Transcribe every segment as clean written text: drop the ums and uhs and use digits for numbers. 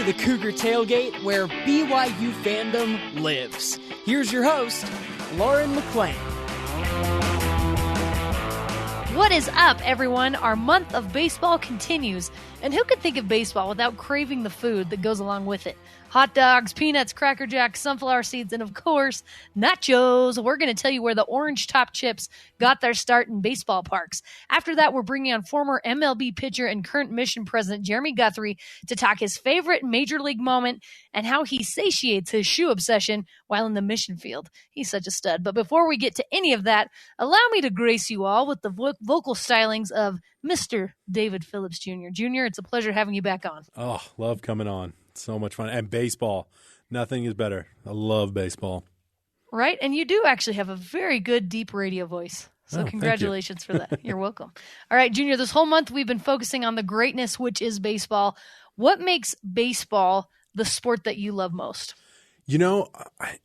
the Cougar Tail Gate, where BYU fandom lives. Here's your host, Lauren McClain. What is up, everyone? Our month of baseball continues, and who could think of baseball without craving the food that goes along with it? Hot dogs, peanuts, Cracker Jacks, sunflower seeds, and of course, nachos. We're going to tell you where the orange top chips got their start in baseball parks. After that, we're bringing on former MLB pitcher and current mission president Jeremy Guthrie to talk his favorite major league moment and how he satiates his shoe obsession while in the mission field. He's such a stud. But before we get to any of that, allow me to grace you all with the vocal stylings of Mr. David Phillips Jr. Jr., it's a pleasure having you back on. Oh, love coming on. So much fun. And baseball. Nothing is better. I love baseball. Right? And you do actually have a very good, deep radio voice. So congratulations for that. You're welcome. All right, Junior, this whole month we've been focusing on the greatness, which is baseball. What makes baseball the sport that you love most? You know,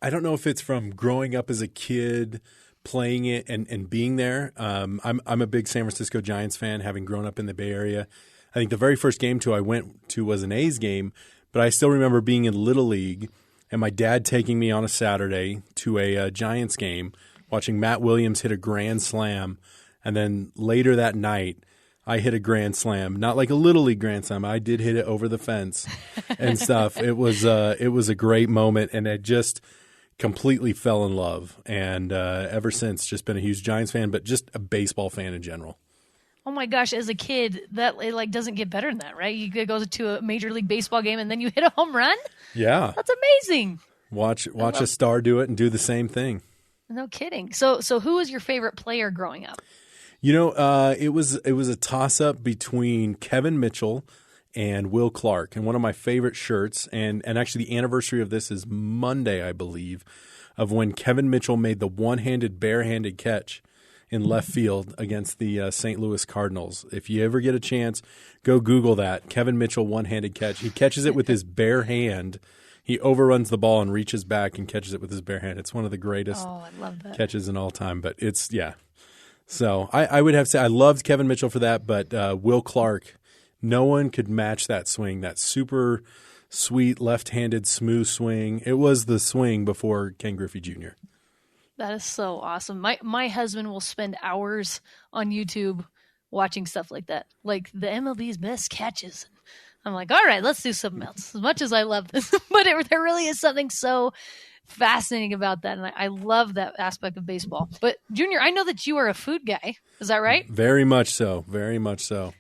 I don't know if it's from growing up as a kid, playing it and being there. I'm a big San Francisco Giants fan, having grown up in the Bay Area. I think the very first game I went to was an A's game, but I still remember being in Little League and my dad taking me on a Saturday to a Giants game, watching Matt Williams hit a grand slam. And then later that night, I hit a grand slam, not like a Little League grand slam. I did hit it over the fence and stuff. It was a great moment, and I just completely fell in love. And ever since, just been a huge Giants fan, but just a baseball fan in general. Oh my gosh, as a kid, that it doesn't get better than that, right? You go to a Major League Baseball game and then you hit a home run? Yeah. That's amazing. Watch a star do it and do the same thing. No kidding. So who was your favorite player growing up? You know, it was a toss-up between Kevin Mitchell and Will Clark. And one of my favorite shirts, and actually the anniversary of this is Monday, I believe, of when Kevin Mitchell made the one-handed, barehanded catch in left field against the St. Louis Cardinals. If you ever get a chance, go Google that. Kevin Mitchell one-handed catch. He catches it with his bare hand. He overruns the ball and reaches back and catches it with his bare hand. It's one of the greatest catches in all time. But it's, yeah. So I would have to say I loved Kevin Mitchell for that, but Will Clark, no one could match that swing, that super sweet left-handed smooth swing. It was the swing before Ken Griffey Jr. That is so awesome. My husband will spend hours on YouTube watching stuff like that, like the MLB's best catches. I'm like, all right, let's do something else. As much as I love this, but there really is something so fascinating about that, and I love that aspect of baseball. But Junior, I know that you are a food guy. Is that right? Very much so. Very much so.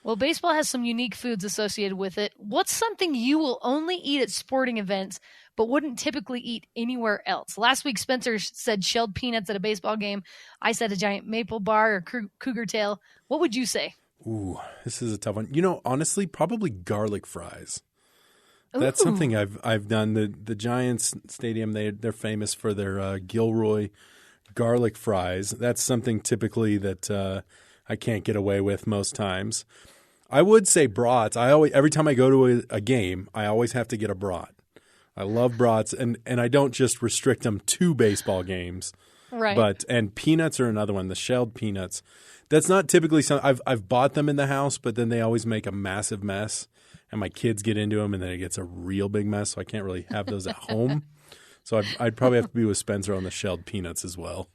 Well, baseball has some unique foods associated with it. What's something you will only eat at sporting events but wouldn't typically eat anywhere else? Last week, Spencer said shelled peanuts at a baseball game. I said a giant maple bar or cougar tail. What would you say? Ooh, this is a tough one. You know, honestly, probably garlic fries. That's something I've done. The Giants Stadium, they're famous for their Gilroy garlic fries. That's something typically that I can't get away with most times. I would say brats. Every time I go to a game, I always have to get a brat. I love brats, and I don't just restrict them to baseball games. Right. And peanuts are another one, the shelled peanuts. That's not typically something I've bought them in the house, but then they always make a massive mess, and my kids get into them, and then it gets a real big mess, so I can't really have those at home. So I'd probably have to be with Spencer on the shelled peanuts as well.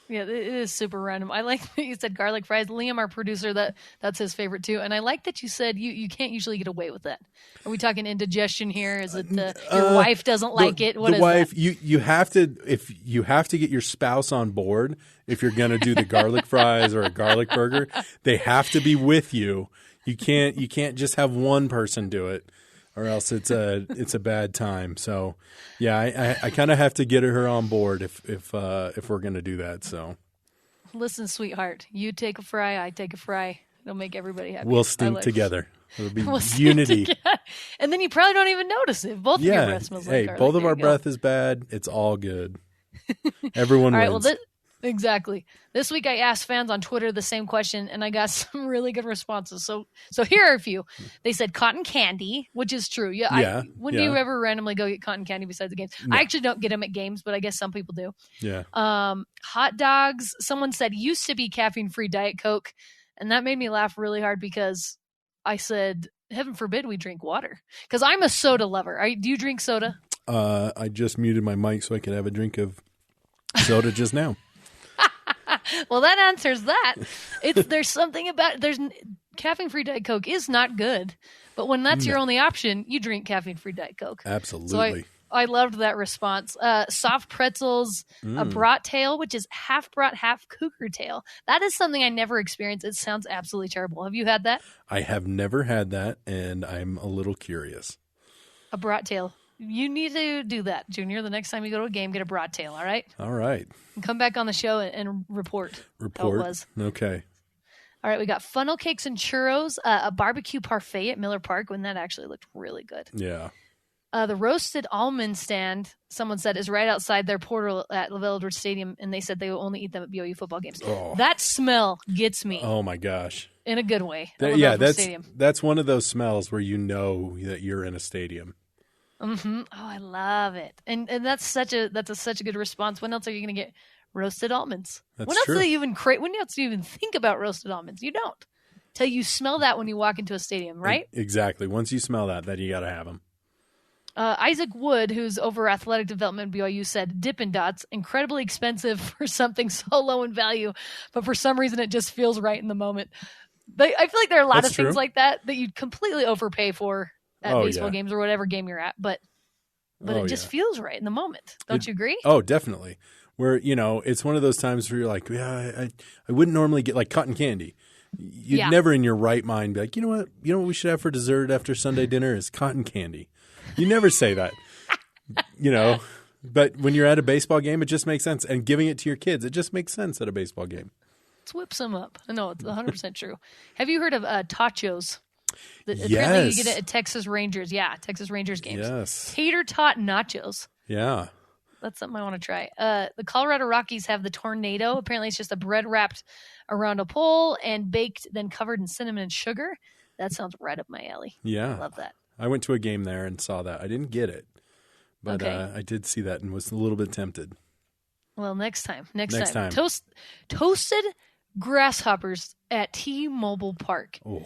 Yeah, it is super random. I like that you said garlic fries. Liam, our producer, that's his favorite too. And I like that you said you can't usually get away with that. Are we talking indigestion here? Is it your wife doesn't like it? What the is wife, that? You have to get your spouse on board if you're going to do the garlic fries or a garlic burger. They have to be with you. You can't just have one person do it, or else it's a bad time. So, yeah, I kind of have to get her on board if we're going to do that. So, listen, sweetheart, you take a fry, I take a fry. It'll make everybody happy. We'll stink together. It'll be unity. And then you probably don't even notice it. Both of your breath smells like garlic. Both of our breath is bad. It's all good. Everyone wins. All right, well, exactly. This week I asked fans on Twitter the same question, and I got some really good responses. So here are a few. They said cotton candy, which is true. Yeah. When do you ever randomly go get cotton candy besides the games? No. I actually don't get them at games, but I guess some people do. Yeah. Hot dogs. Someone said used to be caffeine-free Diet Coke, and that made me laugh really hard because I said heaven forbid we drink water. Because I'm a soda lover. Do you drink soda? I just muted my mic so I could have a drink of soda just now. Well, that answers that. There's something about caffeine-free Diet Coke is not good, but when that's your only option, you drink caffeine-free Diet Coke. Absolutely. So I loved that response. Soft pretzels, a brat tail, which is half brat, half cougar tail. That is something I never experienced. It sounds absolutely terrible. Have you had that? I have never had that, and I'm a little curious. A brat tail. You need to do that, Junior. The next time you go to a game, get a brat tail, all right? All right. And come back on the show and report how it was. Okay. All right, we got funnel cakes and churros, a barbecue parfait at Miller Park, when that actually looked really good. Yeah. The roasted almond stand, someone said, is right outside their portal at LaVelle Edwards Stadium, and they said they will only eat them at BYU football games. Oh. That smell gets me. Oh, my gosh. In a good way. That's one of those smells where you know that you're in a stadium. Mm-hmm. Oh, I love it, and that's such a good response. When else are you going to get roasted almonds? When else do you even when else do you even think about roasted almonds? You don't, till you smell that when you walk into a stadium, right? Exactly. Once you smell that, then you got to have them. Isaac Wood, who's over athletic development at BYU, said Dippin' Dots, incredibly expensive for something so low in value, but for some reason it just feels right in the moment. I feel like there are a lot of things like that you'd completely overpay for at baseball games or whatever game you're at, but it just feels right in the moment. Don't you agree? Oh, definitely. Where, it's one of those times where you're like, I wouldn't normally get like cotton candy. You'd never in your right mind be like, you know what we should have for dessert after Sunday dinner is cotton candy. You never say that, but when you're at a baseball game, it just makes sense. And giving it to your kids, it just makes sense at a baseball game. Let's whip some up. No, it's 100% true. Have you heard of tachos? Yes. Apparently you get it at Texas Rangers. Yeah, Texas Rangers games. Yes. Tater tot nachos. Yeah. That's something I want to try. The Colorado Rockies have the tornado. Apparently it's just a bread wrapped around a pole and baked, then covered in cinnamon and sugar. That sounds right up my alley. Yeah. I love that. I went to a game there and saw that. I didn't get it, but I did see that and was a little bit tempted. Well, next time. Toasted grasshoppers at T-Mobile Park. Oh.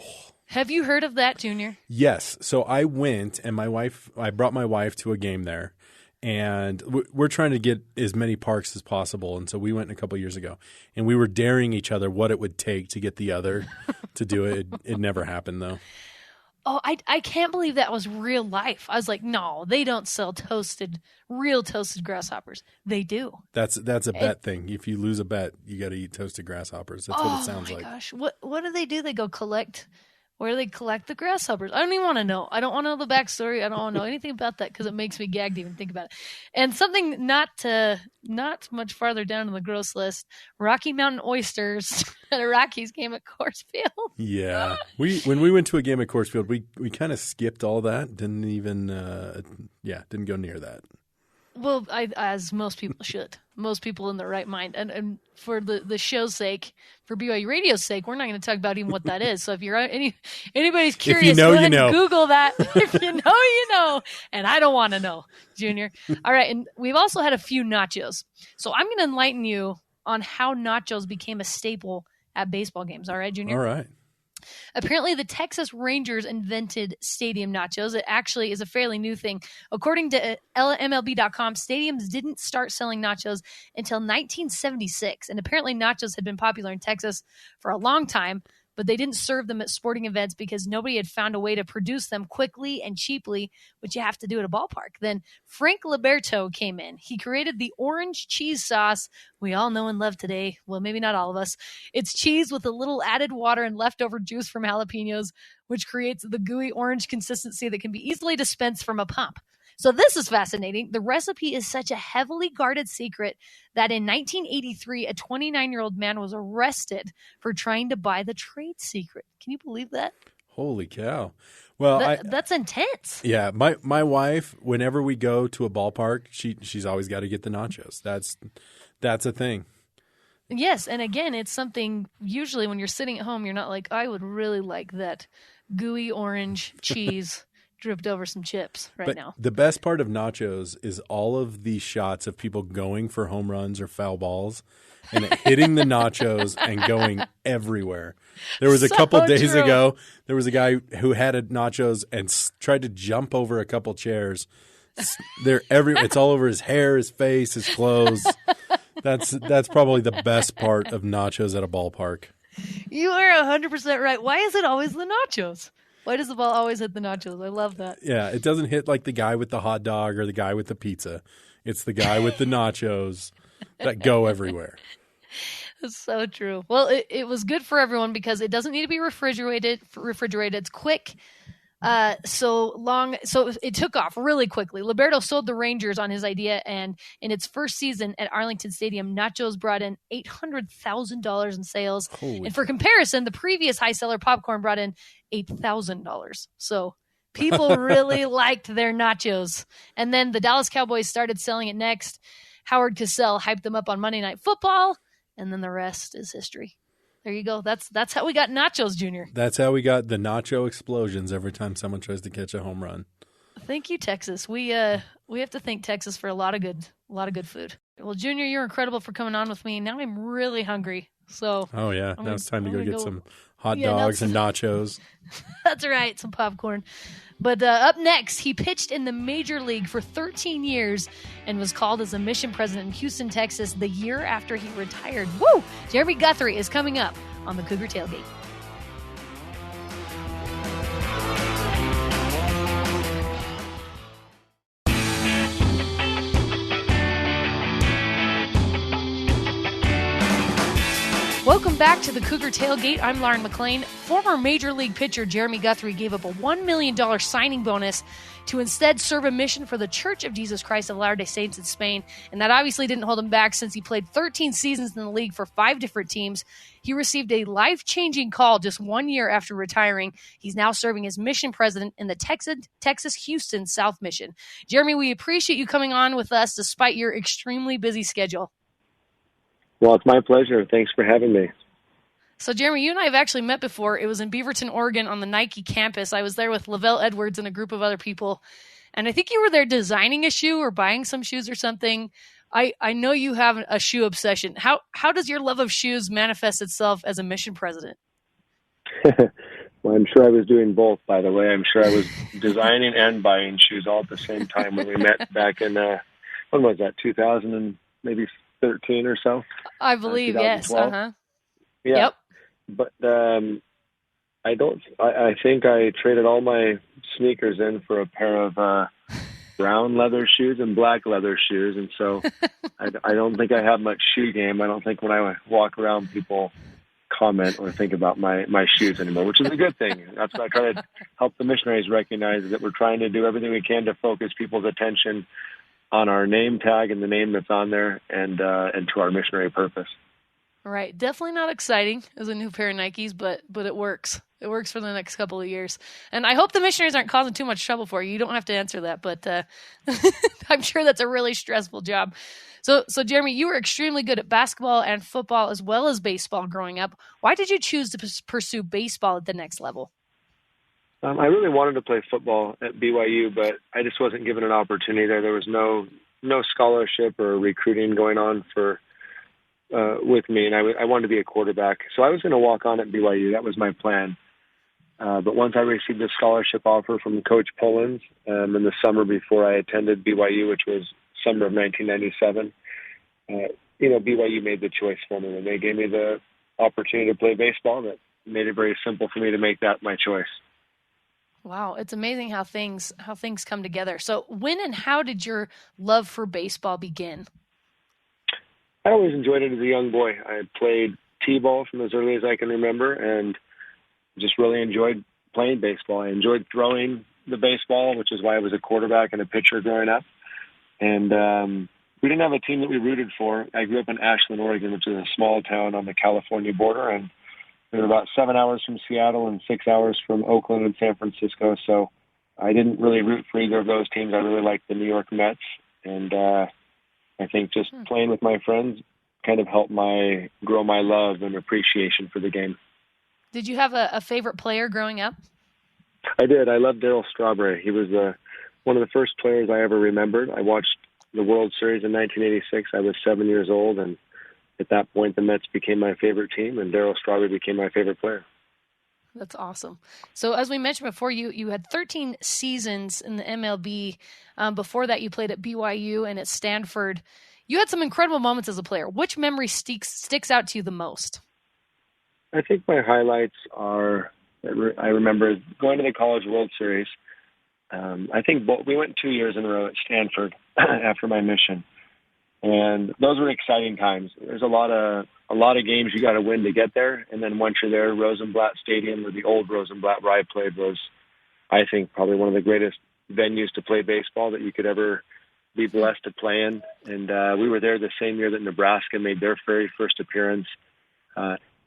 Have you heard of that, Junior? Yes. So I went, and I brought my wife to a game there, and we're trying to get as many parks as possible. And so we went a couple years ago, and we were daring each other what it would take to get the other to do it. It never happened, though. Oh, I can't believe that was real life. I was like, no, they don't sell real toasted grasshoppers. They do. That's a bet thing. If you lose a bet, you got to eat toasted grasshoppers. That's what it sounds like. Oh, my gosh. What do they do? They go collect – where do they collect the grasshoppers? I don't even want to know. I don't want to know the backstory. I don't want to know anything about that because it makes me gag to even think about it. And something not much farther down on the gross list, Rocky Mountain oysters at a Rockies game at Coors Field. Yeah. When we went to a game at Coors Field, we kind of skipped all that. Didn't even didn't go near that. Well, as most people should. Most people in their right mind. And for the show's sake, for BYU Radio's sake, we're not going to talk about even what that is. So if you're anybody's curious, go ahead and Google that. If you know, you know. And I don't want to know, Junior. All right. And we've also had a few nachos. So I'm going to enlighten you on how nachos became a staple at baseball games. All right, Junior? All right. Apparently, the Texas Rangers invented stadium nachos. It actually is a fairly new thing. According to MLB.com, stadiums didn't start selling nachos until 1976. And apparently, nachos had been popular in Texas for a long time, but they didn't serve them at sporting events because nobody had found a way to produce them quickly and cheaply, which you have to do at a ballpark. Then Frank Liberto came in. He created the orange cheese sauce we all know and love today. Well, maybe not all of us. It's cheese with a little added water and leftover juice from jalapenos, which creates the gooey orange consistency that can be easily dispensed from a pump. So this is fascinating. The recipe is such a heavily guarded secret that in 1983, a 29-year-old man was arrested for trying to buy the trade secret. Can you believe that? Holy cow. Well, that's intense. Yeah. My wife, whenever we go to a ballpark, she's always got to get the nachos. That's a thing. Yes. And again, it's something usually when you're sitting at home, you're not like, I would really like that gooey orange cheese dripped over some chips right now. The best part of nachos is all of the shots of people going for home runs or foul balls and it hitting the nachos and going everywhere. There was a couple days ago, there was a guy who had a nachos and tried to jump over a couple chairs. It's all over his hair, his face, his clothes. That's probably the best part of nachos at a ballpark. You are 100% right. Why is it always the nachos? Why does the ball always hit the nachos? I love that. Yeah, it doesn't hit like the guy with the hot dog or the guy with the pizza. It's the guy with the nachos that go everywhere. That's so true. Well, it was good for everyone because it doesn't need to be refrigerated. It's quick. So it took off really quickly. Liberto sold the Rangers on his idea, and in its first season at Arlington Stadium, nachos brought in $800,000 in sales. And for comparison, the previous high seller popcorn brought in $8,000. So people really liked their nachos. And then the Dallas Cowboys started selling it next. Howard Cosell hyped them up on Monday Night Football, and then the rest is history. There you go. That's how we got nachos, Junior. That's how we got the nacho explosions every time someone tries to catch a home run. Thank you, Texas. We have to thank Texas for a lot of good food. Well, Junior, you're incredible for coming on with me. Now I'm really hungry. So now it's time to go get some hot dogs and nachos. That's right, some popcorn. But up next, he pitched in the major league for 13 years and was called as a mission president in Houston, Texas, the year after he retired. Woo! Jeremy Guthrie is coming up on the Cougar Tail Gate. Welcome back to the Cougar Tail Gate. I'm Lauren McLean. Former Major League pitcher Jeremy Guthrie gave up a $1 million signing bonus to instead serve a mission for the Church of Jesus Christ of Latter-day Saints in Spain. And that obviously didn't hold him back since he played 13 seasons in the league for 5 different teams. He received a life-changing call just 1 year after retiring. He's now serving as mission president in the Texas Houston South Mission. Jeremy, we appreciate you coming on with us despite your extremely busy schedule. Well, it's my pleasure. Thanks for having me. So, Jeremy, you and I have actually met before. It was in Beaverton, Oregon on the Nike campus. I was there with Lavelle Edwards and a group of other people. And I think you were there designing a shoe or buying some shoes or something. I know you have a shoe obsession. How does your love of shoes manifest itself as a mission president? Well, I'm sure I was doing both, by the way. I'm sure I was designing and buying shoes all at the same time when we met back in, when was that, 2000 and maybe 13 or so? I believe, yes. Uh-huh. Yeah. Yep. But I think I traded all my sneakers in for a pair of brown leather shoes and black leather shoes. And so I don't think I have much shoe game. I don't think when I walk around people comment or think about my shoes anymore, which is a good thing. That's what I try to help the missionaries recognize, that we're trying to do everything we can to focus people's attention on our name tag and the name that's on there and to our missionary purpose. Right. Definitely not exciting as a new pair of Nikes, but it works. It works for the next couple of years. And I hope the missionaries aren't causing too much trouble for you. You don't have to answer that, but I'm sure that's a really stressful job. So Jeremy, you were extremely good at basketball and football as well as baseball growing up. Why did you choose to pursue baseball at the next level? I really wanted to play football at BYU, but I just wasn't given an opportunity there. There was no scholarship or recruiting going on with me, and I wanted to be a quarterback. So I was going to walk on at BYU. That was my plan. But once I received a scholarship offer from Coach Pullins in the summer before I attended BYU, which was summer of 1997, BYU made the choice for me, and they gave me the opportunity to play baseball. That made it very simple for me to make that my choice. Wow, it's amazing how things come together. So when and how did your love for baseball begin? I always enjoyed it as a young boy. I played t-ball from as early as I can remember and just really enjoyed playing baseball. I enjoyed throwing the baseball, which is why I was a quarterback and a pitcher growing up. And we didn't have a team that we rooted for. I grew up in Ashland, Oregon, which is a small town on the California border, and we were about 7 hours from Seattle and 6 hours from Oakland and San Francisco. So I didn't really root for either of those teams. I really liked the New York Mets. And I think just playing with my friends kind of helped grow my love and appreciation for the game. Did you have a favorite player growing up? I did. I loved Darryl Strawberry. He was one of the first players I ever remembered. I watched the World Series in 1986. I was 7 years old, and at that point, the Mets became my favorite team, and Darryl Strawberry became my favorite player. That's awesome. So as we mentioned before, you had 13 seasons in the MLB. Before that, you played at BYU and at Stanford. You had some incredible moments as a player. Which memory sticks out to you the most? I think my highlights are, I remember going to the College World Series. I think we went 2 years in a row at Stanford after my mission. And those were exciting times. There's a lot of games you got to win to get there. And then once you're there, Rosenblatt Stadium, or the old Rosenblatt where I played, was, I think, probably one of the greatest venues to play baseball that you could ever be blessed to play in. And we were there the same year that Nebraska made their very first appearance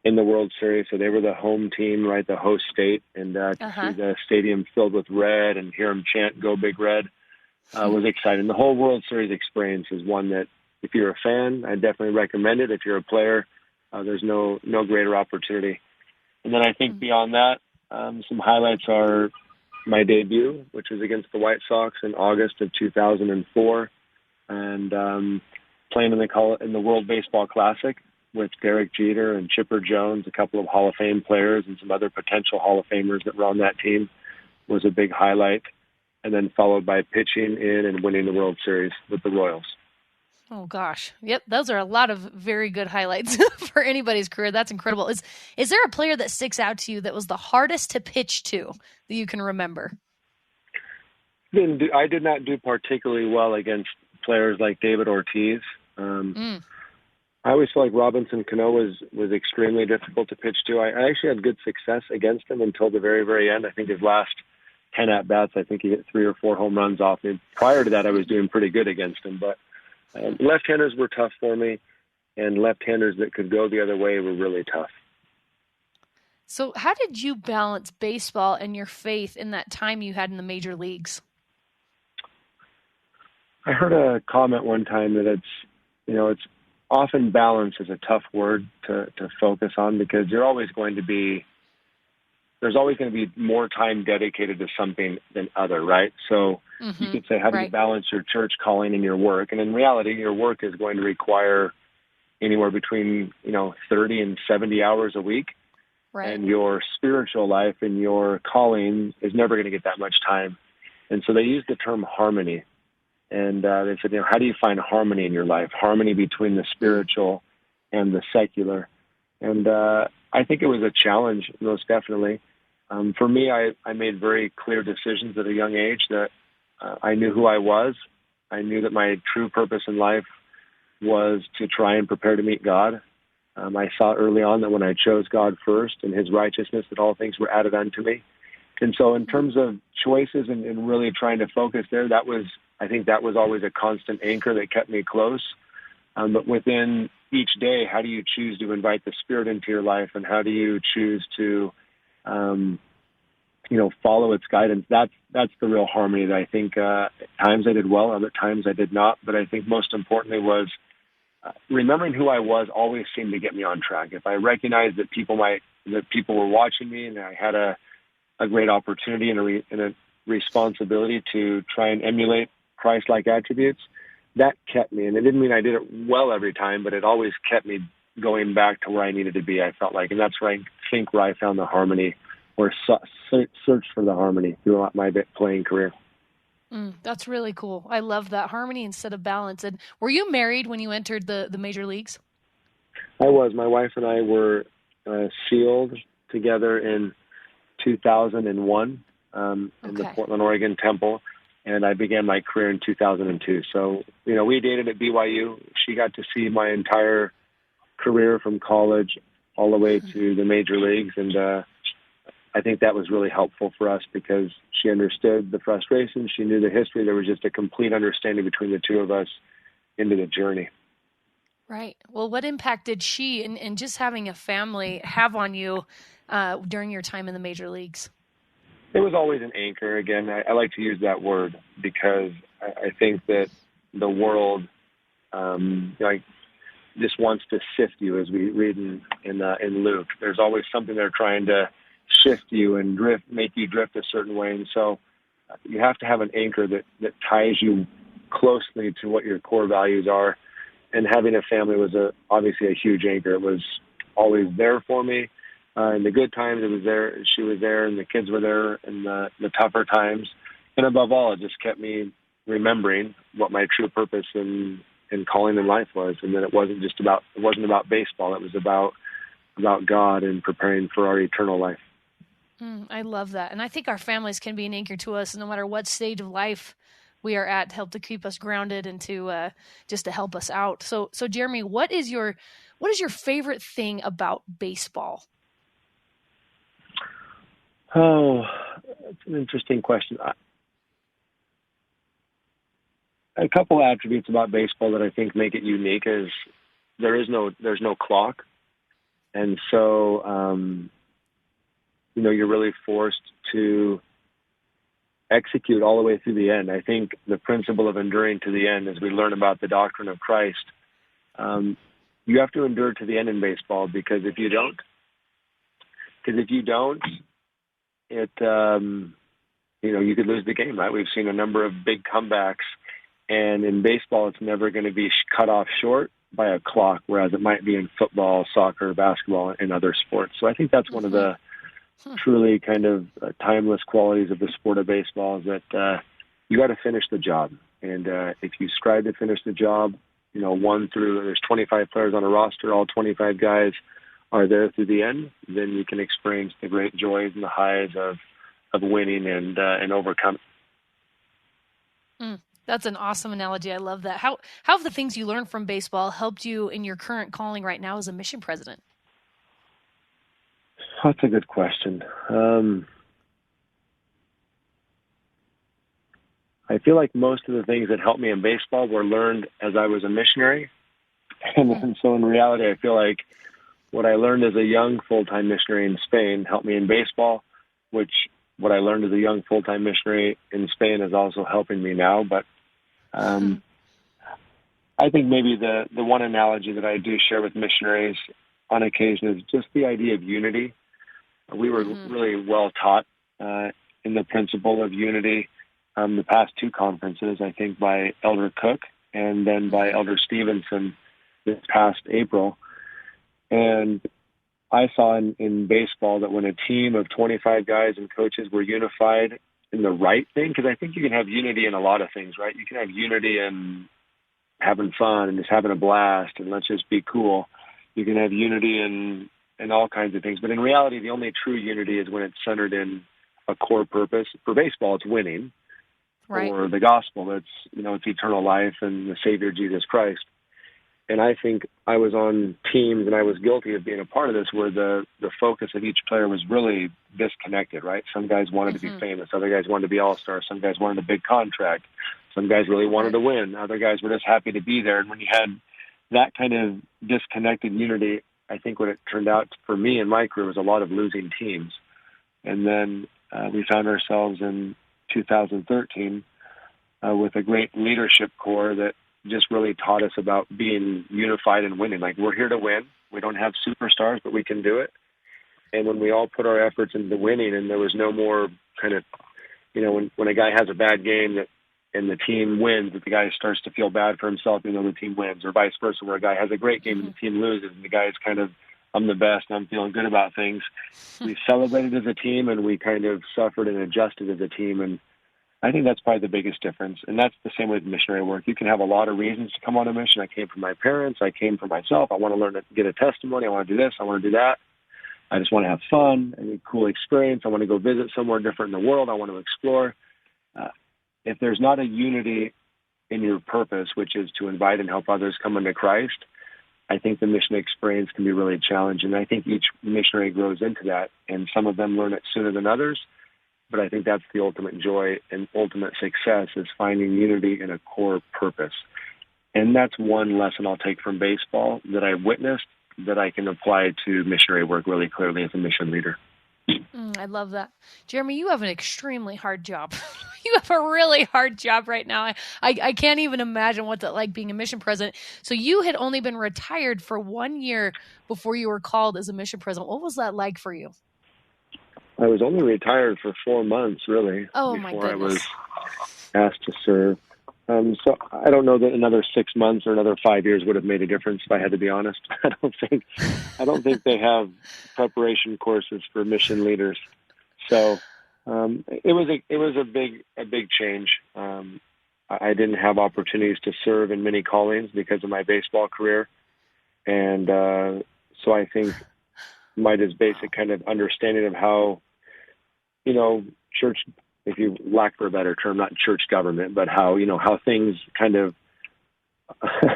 in the World Series. So they were the home team, right, the host state. And to see the stadium filled with red and hear them chant, "Go Big Red," was exciting. The whole World Series experience is one that, if you're a fan, I definitely recommend it. If you're a player, there's no greater opportunity. And then I think beyond that, some highlights are my debut, which was against the White Sox in August of 2004, and playing in the World Baseball Classic with Derek Jeter and Chipper Jones, a couple of Hall of Fame players, and some other potential Hall of Famers that were on that team, was a big highlight. And then followed by pitching in and winning the World Series with the Royals. Oh, gosh. Yep, those are a lot of very good highlights for anybody's career. That's incredible. Is there a player that sticks out to you that was the hardest to pitch to that you can remember? I did not do particularly well against players like David Ortiz. I always feel like Robinson Cano was extremely difficult to pitch to. I actually had good success against him until the very, very end. I think his last 10 at-bats, I think he hit 3 or 4 home runs off me. Prior to that, I was doing pretty good against him, but left-handers were tough for me, and left-handers that could go the other way were really tough. So how did you balance baseball and your faith in that time you had in the major leagues? I heard a comment one time that it's often balance is a tough word to focus on, because there's always going to be more time dedicated to something than other, right? So you could say, how do you balance your church calling and your work? And in reality, your work is going to require anywhere between 30 and 70 hours a week. Right. And your spiritual life and your calling is never going to get that much time. And so they use the term harmony. And they said, how do you find harmony in your life? Harmony between the spiritual and the secular. And I think it was a challenge, most definitely. For me, I made very clear decisions at a young age that I knew who I was. I knew that my true purpose in life was to try and prepare to meet God. I saw early on that when I chose God first and his righteousness, that all things were added unto me. And so in terms of choices and really trying to focus there, I think that was always a constant anchor that kept me close. But within each day, how do you choose to invite the Spirit into your life, and how do you choose to follow its guidance? That's the real harmony that I think at times I did well, other times I did not. But I think most importantly was remembering who I was always seemed to get me on track. If I recognized that people were watching me, and I had a great opportunity and a responsibility to try and emulate Christ-like attributes, that kept me. And it didn't mean I did it well every time, but it always kept me going back to where I needed to be, I felt like. And that's where I found the harmony, or searched for the harmony throughout my playing career. That's really cool. I love that, harmony instead of balance. And were you married when you entered the major leagues? I was. My wife and I were sealed together in 2001 in the Portland, Oregon Temple. And I began my career in 2002. So, we dated at BYU. She got to see my entire career from college all the way to the major leagues. And I think that was really helpful for us, because she understood the frustration. She knew the history. There was just a complete understanding between the two of us into the journey. Right. Well, what impact did she and just having a family have on you during your time in the major leagues? It was always an anchor. Again, I like to use that word because I think that the world just wants to sift you, as we read in Luke. There's always something they're trying to shift you and make you drift a certain way. And so you have to have an anchor that ties you closely to what your core values are. And having a family was obviously a huge anchor. It was always there for me. In the good times, it was there. She was there, and the kids were there in the tougher times. And above all, it just kept me remembering what my true purpose and calling in life was. And that it wasn't about baseball. It was about God and preparing for our eternal life. I love that. And I think our families can be an anchor to us no matter what stage of life we are at, to help to keep us grounded and to just to help us out. So Jeremy, what is your favorite thing about baseball? Oh, that's an interesting question. A couple attributes about baseball that I think make it unique is there's no clock. And so, you're really forced to execute all the way through the end. I think the principle of enduring to the end, as we learn about the doctrine of Christ, you have to endure to the end in baseball, because if you don't, it, you could lose the game, right? We've seen a number of big comebacks, and in baseball, it's never going to be cut off short by a clock, whereas it might be in football, soccer, basketball, and other sports. So I think that's one of the truly kind of timeless qualities of the sport of baseball, is that you got to finish the job. And if you strive to finish the job, there's 25 players on a roster, all 25 guys are there through the end, then you can experience the great joys and the highs of winning and overcoming. That's an awesome analogy. I love that. How have the things you learned from baseball helped you in your current calling right now as a mission president? That's a good question. I feel like most of the things that helped me in baseball were learned as I was a missionary. And so in reality, I feel like what I learned as a young full-time missionary in Spain helped me in baseball, which what I learned as a young full-time missionary in Spain is also helping me now. But I think maybe the one analogy that I do share with missionaries on occasion is just the idea of unity. We were really well taught in the principle of unity the past two conferences, I think by Elder Cook and then by Elder Stevenson this past April. And I saw in baseball that when a team of 25 guys and coaches were unified in the right thing, because I think you can have unity in a lot of things, right? You can have unity in having fun and just having a blast and let's just be cool. You can have unity in all kinds of things. But in reality, the only true unity is when it's centered in a core purpose. For baseball, it's winning. Right. Or the gospel, it's eternal life and the Savior Jesus Christ. And I think I was on teams, and I was guilty of being a part of this, where the focus of each player was really disconnected, right? Some guys wanted to be famous. Other guys wanted to be all-stars. Some guys wanted a big contract. Some guys really wanted to win. Other guys were just happy to be there. And when you had that kind of disconnected unity, I think what it turned out for me in my career was a lot of losing teams. And then we found ourselves in 2013 with a great leadership core that just really taught us about being unified and winning. Like, we're here to win. We don't have superstars, but we can do it. And when we all put our efforts into winning, and there was no more kind of, when a guy has a bad game and the team wins, that the guy starts to feel bad for himself even though the team wins, or vice versa, where a guy has a great game and the team loses, and the guy's kind of, I'm the best, and I'm feeling good about things. We celebrated as a team, and we kind of suffered and adjusted as a team. And I think that's probably the biggest difference. And that's the same with missionary work. You can have a lot of reasons to come on a mission. I came from my parents. I came from myself. I want to learn to get a testimony. I want to do this. I want to do that. I just want to have fun and a cool experience. I want to go visit somewhere different in the world. I want to explore. If there's not a unity in your purpose, which is to invite and help others come into Christ, I think the mission experience can be really challenging. I think each missionary grows into that, and some of them learn it sooner than others. But I think that's the ultimate joy and ultimate success, is finding unity in a core purpose. And that's one lesson I'll take from baseball that I witnessed that I can apply to missionary work really clearly as a mission leader. I love that. Jeremy, you have an extremely hard job. You have a really hard job right now. I can't even imagine what's it like being a mission president. So you had only been retired for 1 year before you were called as a mission president. What was that like for you? I was only retired for 4 months, really, before I was asked to serve. So I don't know that another 6 months or another 5 years would have made a difference, if I had to be honest. I don't think they have preparation courses for mission leaders. So it was a big change. I didn't have opportunities to serve in many callings because of my baseball career, and so I think my just basic kind of understanding of how, church, if you lack for a better term, not church government, but how things kind of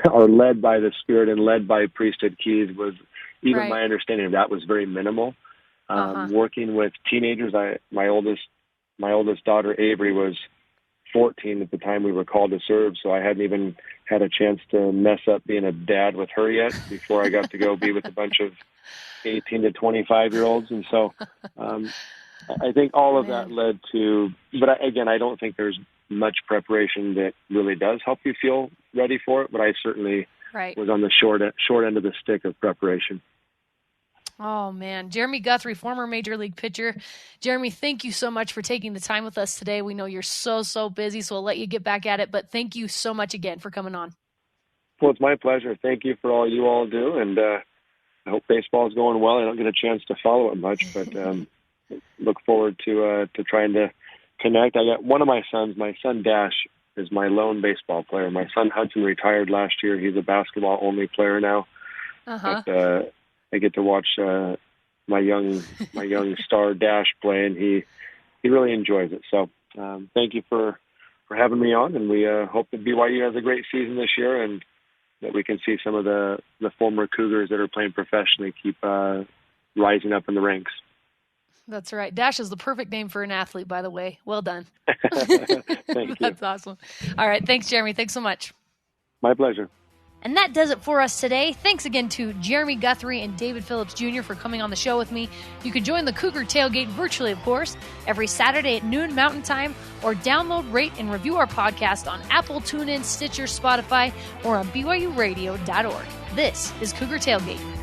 are led by the Spirit and led by priesthood keys was even right. My understanding of that was very minimal. Working with teenagers, my oldest daughter Avery was 14 at the time we were called to serve, so I hadn't even had a chance to mess up being a dad with her yet before I got to go be with a bunch of 18 to 25-year-olds. And so I think all of that led to, but I don't think there's much preparation that really does help you feel ready for it, but I certainly was on the short end of the stick of preparation. Oh, man. Jeremy Guthrie, former Major League pitcher. Jeremy, thank you so much for taking the time with us today. We know you're so busy, so we'll let you get back at it, but thank you so much again for coming on. Well, it's my pleasure. Thank you for all you all do, and I hope baseball is going well. I don't get a chance to follow it much, but look forward to trying to connect. I got one of my sons, my son Dash, is my lone baseball player. My son Hudson retired last year. He's a basketball-only player now. But, I get to watch my young star Dash play, and he really enjoys it. So thank you for having me on, and we hope that BYU has a great season this year, and that we can see some of the former Cougars that are playing professionally keep rising up in the ranks. That's right. Dash is the perfect name for an athlete, by the way. Well done. Thank you. That's awesome. All right. Thanks, Jeremy. Thanks so much. My pleasure. And that does it for us today. Thanks again to Jeremy Guthrie and David Phillips Jr. for coming on the show with me. You can join the Cougar Tailgate virtually, of course, every Saturday at noon Mountain Time, or download, rate, and review our podcast on Apple, TuneIn, Stitcher, Spotify, or on BYURadio.org. This is Cougar Tailgate.